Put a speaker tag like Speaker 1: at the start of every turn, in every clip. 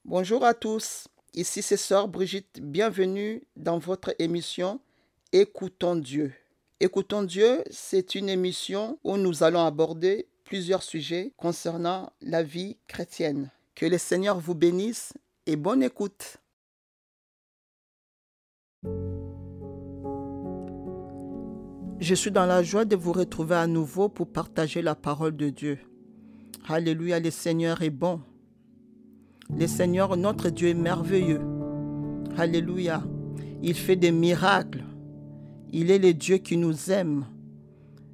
Speaker 1: Bonjour à tous, ici c'est Sœur Brigitte, bienvenue dans votre émission Écoutons Dieu. Écoutons Dieu, c'est une émission où nous allons aborder plusieurs sujets concernant la vie chrétienne. Que le Seigneur vous bénisse et bonne écoute. Je suis dans la joie de vous retrouver à nouveau pour partager la parole de Dieu. Alléluia, le Seigneur est bon. Le Seigneur, notre Dieu, est merveilleux. Alléluia. Il fait des miracles. Il est le Dieu qui nous aime.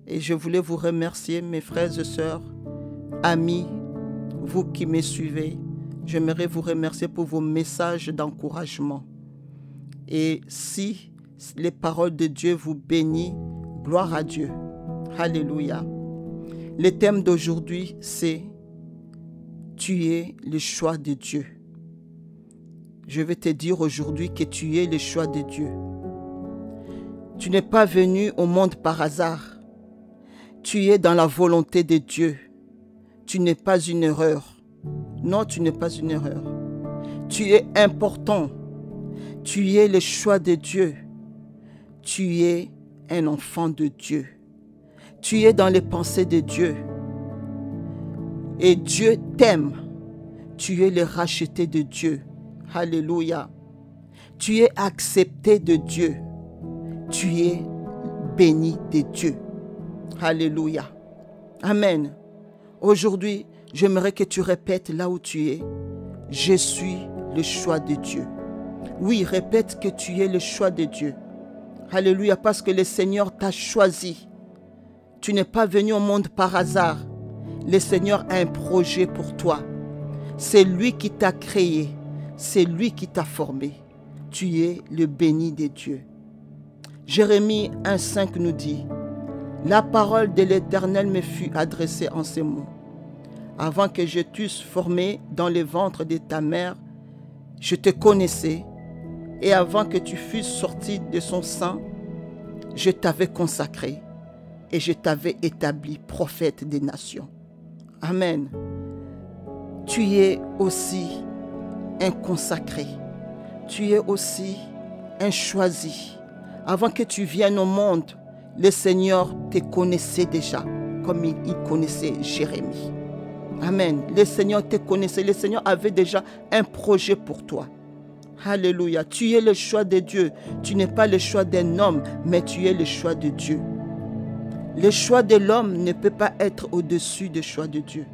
Speaker 1: Et je voulais vous remercier, mes frères et sœurs, amis, vous qui me suivez. J'aimerais vous remercier pour vos messages d'encouragement. Et si les paroles de Dieu vous bénissent, gloire à Dieu. Alléluia. Le thème d'aujourd'hui, c'est « Tu es le choix de Dieu ». Je vais te dire aujourd'hui que tu es le choix de Dieu. Tu n'es pas venu au monde par hasard. Tu es dans la volonté de Dieu. Tu n'es pas une erreur. Non, tu n'es pas une erreur. Tu es important. Tu es le choix de Dieu. Tu es un enfant de Dieu. Tu es dans les pensées de Dieu. Et Dieu t'aime. Tu es le racheté de Dieu. Alléluia. Tu es accepté de Dieu. Tu es béni de Dieu. Alléluia. Amen. Aujourd'hui, j'aimerais que tu répètes là où tu es. Je suis le choix de Dieu. Oui, répète que tu es le choix de Dieu. Alléluia, parce que le Seigneur t'a choisi. Tu n'es pas venu au monde par hasard. Le Seigneur a un projet pour toi. C'est lui qui t'a créé. C'est lui qui t'a formé. Tu es le béni de Dieu. Jérémie 1,5 nous dit « La parole de l'Éternel me fut adressée en ces mots. Avant que je t'eusse formé dans le ventre de ta mère, je te connaissais, et avant que tu fusses sorti de son sein, je t'avais consacré, et je t'avais établi prophète des nations. » Amen. Tu es aussi un consacré. Tu es aussi un choisi. Avant que tu viennes au monde, le Seigneur te connaissait déjà, comme il connaissait Jérémie. Amen. Le Seigneur te connaissait. Le Seigneur avait déjà un projet pour toi. Alléluia. Tu es le choix de Dieu. Tu n'es pas le choix d'un homme, mais tu es le choix de Dieu. Le choix de l'homme ne peut pas être au-dessus du choix de Dieu.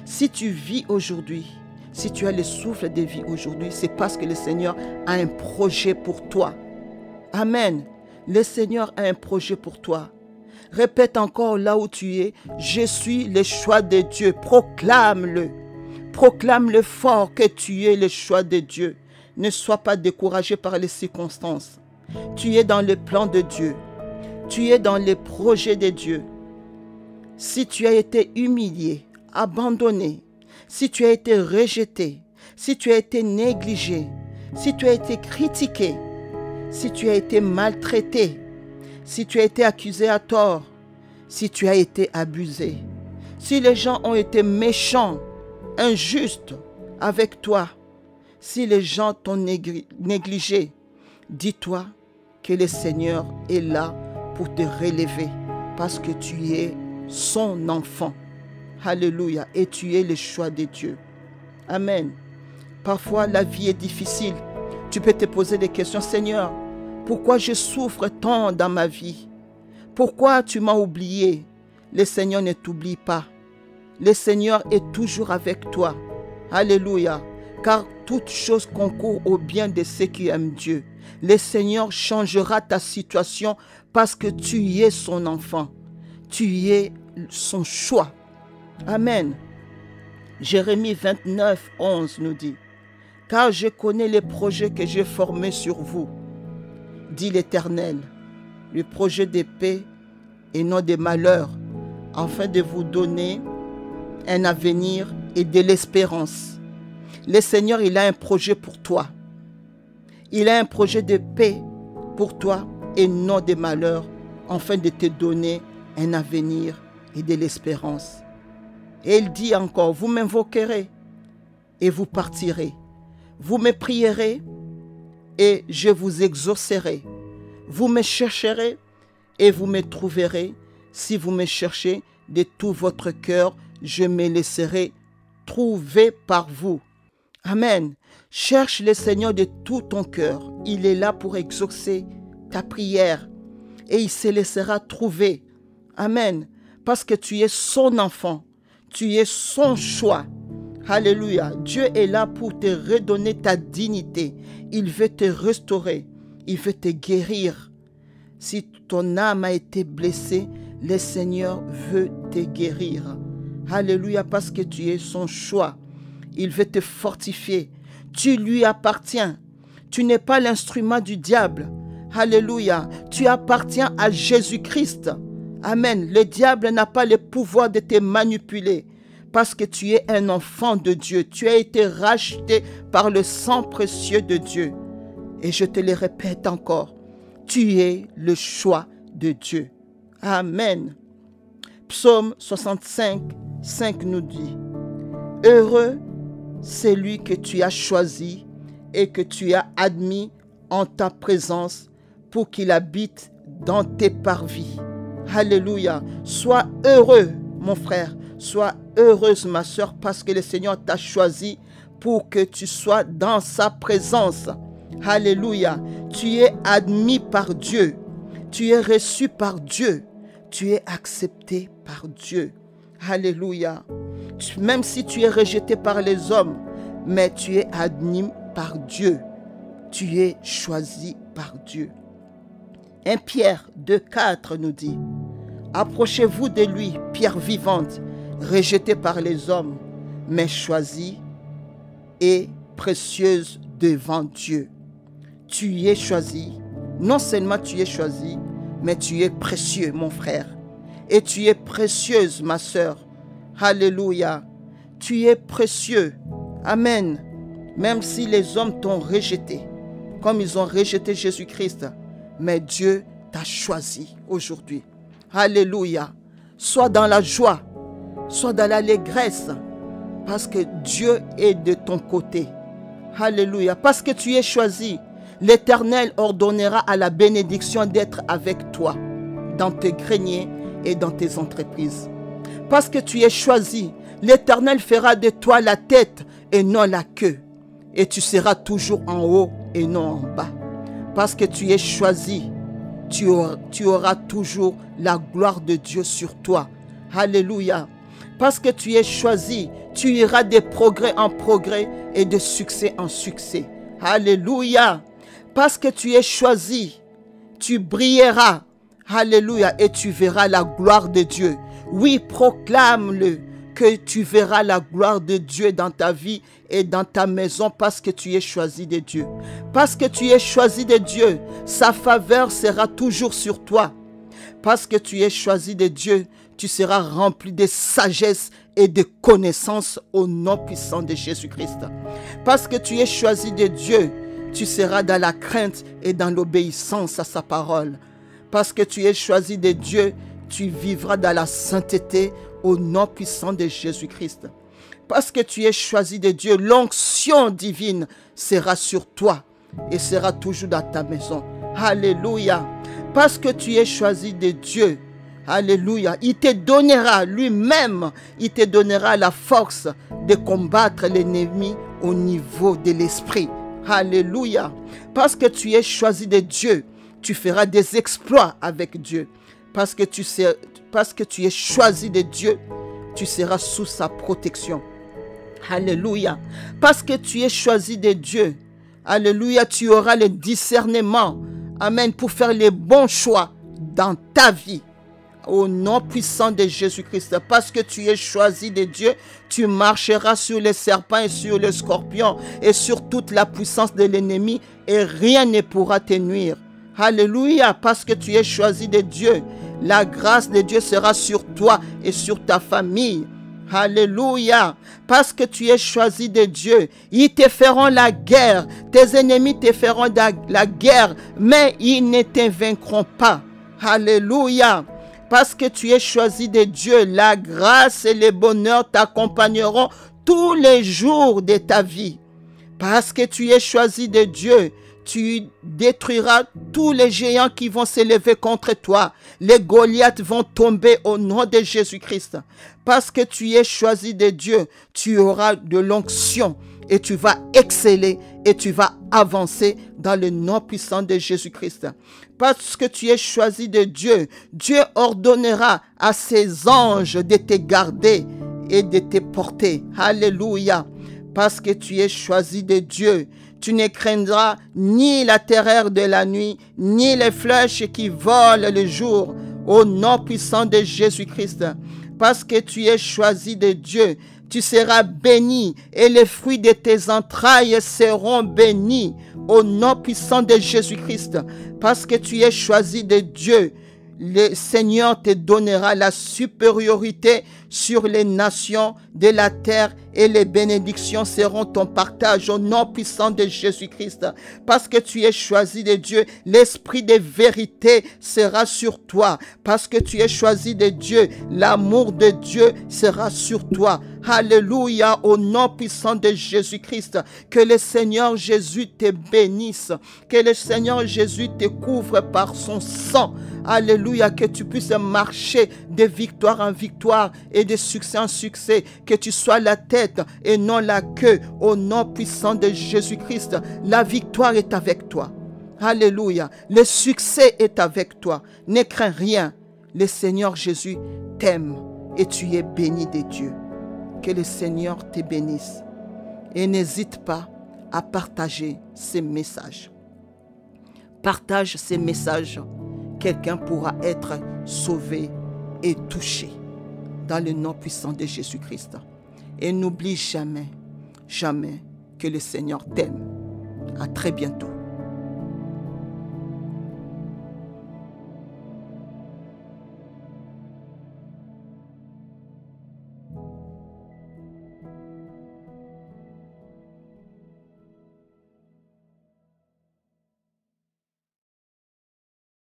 Speaker 1: Si tu vis aujourd'hui, si tu as le souffle de vie aujourd'hui, c'est parce que le Seigneur a un projet pour toi. Amen. Le Seigneur a un projet pour toi. Répète encore là où tu es. Je suis le choix de Dieu. Proclame-le. Proclame-le fort que tu es le choix de Dieu. Ne sois pas découragé par les circonstances. Tu es dans le plan de Dieu. Tu es dans les projets de Dieu. Si tu as été humilié, abandonné, si tu as été rejeté, si tu as été négligé, si tu as été critiqué, si tu as été maltraité, si tu as été accusé à tort, si tu as été abusé, si les gens ont été méchants, injustes avec toi, si les gens t'ont négligé, dis-toi que le Seigneur est là pour te relever parce que tu es son enfant. Alléluia. Et tu es le choix de Dieu. Amen. Parfois, la vie est difficile. Tu peux te poser des questions. Seigneur, pourquoi je souffre tant dans ma vie? Pourquoi tu m'as oublié? Le Seigneur ne t'oublie pas. Le Seigneur est toujours avec toi. Alléluia. Car toute chose concourt au bien de ceux qui aiment Dieu. Le Seigneur changera ta situation parce que tu es son enfant. Tu es son choix. Amen. Jérémie 29, 11 nous dit « Car je connais les projets que j'ai formés sur vous, dit l'Éternel, le projet de paix et non de malheur, afin de vous donner un avenir et de l'espérance. » Le Seigneur, il a un projet pour toi. Il a un projet de paix pour toi et non de malheur, afin de te donner un avenir et de l'espérance. Et il dit encore, vous m'invoquerez et vous partirez. Vous me prierez et je vous exaucerai. Vous me chercherez et vous me trouverez. Si vous me cherchez de tout votre cœur, je me laisserai trouver par vous. Amen. Cherche le Seigneur de tout ton cœur. Il est là pour exaucer ta prière et il se laissera trouver. Amen. Parce que tu es son enfant. Tu es son choix. Alléluia. Dieu est là pour te redonner ta dignité. Il veut te restaurer. Il veut te guérir. Si ton âme a été blessée, le Seigneur veut te guérir. Alléluia, parce que tu es son choix. Il veut te fortifier. Tu lui appartiens. Tu n'es pas l'instrument du diable. Alléluia. Tu appartiens à Jésus-Christ. Amen. Le diable n'a pas le pouvoir de te manipuler. Parce que tu es un enfant de Dieu. Tu as été racheté par le sang précieux de Dieu. Et je te le répète encore. Tu es le choix de Dieu. Amen. Psaume 65, 5 nous dit: Heureux celui que tu as choisi et que tu as admis en ta présence pour qu'il habite dans tes parvis. Alléluia. Sois heureux, mon frère. Sois heureuse, ma sœur, parce que le Seigneur t'a choisi pour que tu sois dans sa présence. Alléluia. Tu es admis par Dieu. Tu es reçu par Dieu. Tu es accepté par Dieu. Alléluia. Même si tu es rejeté par les hommes, mais tu es admis par Dieu. Tu es choisi par Dieu. 1 Pierre 2,4 nous dit: Approchez-vous de lui, pierre vivante, rejetée par les hommes, mais choisie et précieuse devant Dieu. Tu es choisi. Non seulement tu es choisi, mais tu es précieux, mon frère. Et tu es précieuse, ma sœur. Alléluia. Tu es précieux. Amen. Même si les hommes t'ont rejeté, comme ils ont rejeté Jésus-Christ, mais Dieu t'a choisi aujourd'hui. Alléluia. Sois dans la joie, sois dans l'allégresse, parce que Dieu est de ton côté. Alléluia. Parce que tu es choisi, l'Éternel ordonnera à la bénédiction d'être avec toi dans tes greniers et dans tes entreprises. Parce que tu es choisi, l'Éternel fera de toi la tête et non la queue. Et tu seras toujours en haut et non en bas. Parce que tu es choisi, tu auras toujours la gloire de Dieu sur toi. Alléluia. Parce que tu es choisi, tu iras de progrès en progrès et de succès en succès. Alléluia. Parce que tu es choisi, tu brilleras. Alléluia. Et tu verras la gloire de Dieu. Oui, proclame-le, que tu verras la gloire de Dieu dans ta vie et dans ta maison parce que tu es choisi de Dieu. Parce que tu es choisi de Dieu, sa faveur sera toujours sur toi. Parce que tu es choisi de Dieu, tu seras rempli de sagesse et de connaissance au nom puissant de Jésus-Christ. Parce que tu es choisi de Dieu, tu seras dans la crainte et dans l'obéissance à sa parole. Parce que tu es choisi de Dieu, tu vivras dans la sainteté au nom puissant de Jésus-Christ. Parce que tu es choisi de Dieu, l'onction divine sera sur toi et sera toujours dans ta maison. Alléluia. Parce que tu es choisi de Dieu, alléluia, il te donnera lui-même, il te donnera la force de combattre l'ennemi au niveau de l'esprit. Alléluia. Parce que tu es choisi de Dieu, tu feras des exploits avec Dieu. Parce que tu es choisi de Dieu, tu seras sous sa protection. Alléluia. Parce que tu es choisi de Dieu, alléluia, tu auras le discernement, amen, pour faire les bons choix dans ta vie. Au nom puissant de Jésus-Christ, parce que tu es choisi de Dieu, tu marcheras sur les serpents et sur les scorpions et sur toute la puissance de l'ennemi et rien ne pourra te nuire. Alléluia, parce que tu es choisi de Dieu, la grâce de Dieu sera sur toi et sur ta famille. Alléluia, parce que tu es choisi de Dieu, ils te feront la guerre, tes ennemis te feront la guerre, mais ils ne te vaincront pas. Alléluia, parce que tu es choisi de Dieu, la grâce et le bonheur t'accompagneront tous les jours de ta vie. Parce que tu es choisi de Dieu, tu détruiras tous les géants qui vont s'élever contre toi. Les Goliaths vont tomber au nom de Jésus-Christ. Parce que tu es choisi de Dieu, tu auras de l'onction et tu vas exceller et tu vas avancer dans le nom puissant de Jésus-Christ. Parce que tu es choisi de Dieu, Dieu ordonnera à ses anges de te garder et de te porter. Alléluia. Parce que tu es choisi de Dieu, tu ne craindras ni la terreur de la nuit, ni les flèches qui volent le jour, au nom puissant de Jésus-Christ. Parce que tu es choisi de Dieu, tu seras béni et les fruits de tes entrailles seront bénis, au nom puissant de Jésus-Christ. Parce que tu es choisi de Dieu, le Seigneur te donnera la supériorité sur les nations de la terre et les bénédictions seront ton partage au nom puissant de Jésus-Christ. Parce que tu es choisi de Dieu, l'esprit de vérité sera sur toi. Parce que tu es choisi de Dieu, l'amour de Dieu sera sur toi. Alléluia, au nom puissant de Jésus-Christ. Que le Seigneur Jésus te bénisse. Que le Seigneur Jésus te couvre par son sang. Alléluia, que tu puisses marcher de victoire en victoire et de succès en succès. Que tu sois la tête et non la queue. Au nom puissant de Jésus-Christ, la victoire est avec toi. Alléluia, le succès est avec toi. Ne crains rien. Le Seigneur Jésus t'aime et tu es béni de Dieu. Que le Seigneur te bénisse. Et n'hésite pas à partager ces messages. Partage ces messages. Quelqu'un pourra être sauvé et touché dans le nom puissant de Jésus-Christ. Et n'oublie jamais, jamais que le Seigneur t'aime. À très bientôt.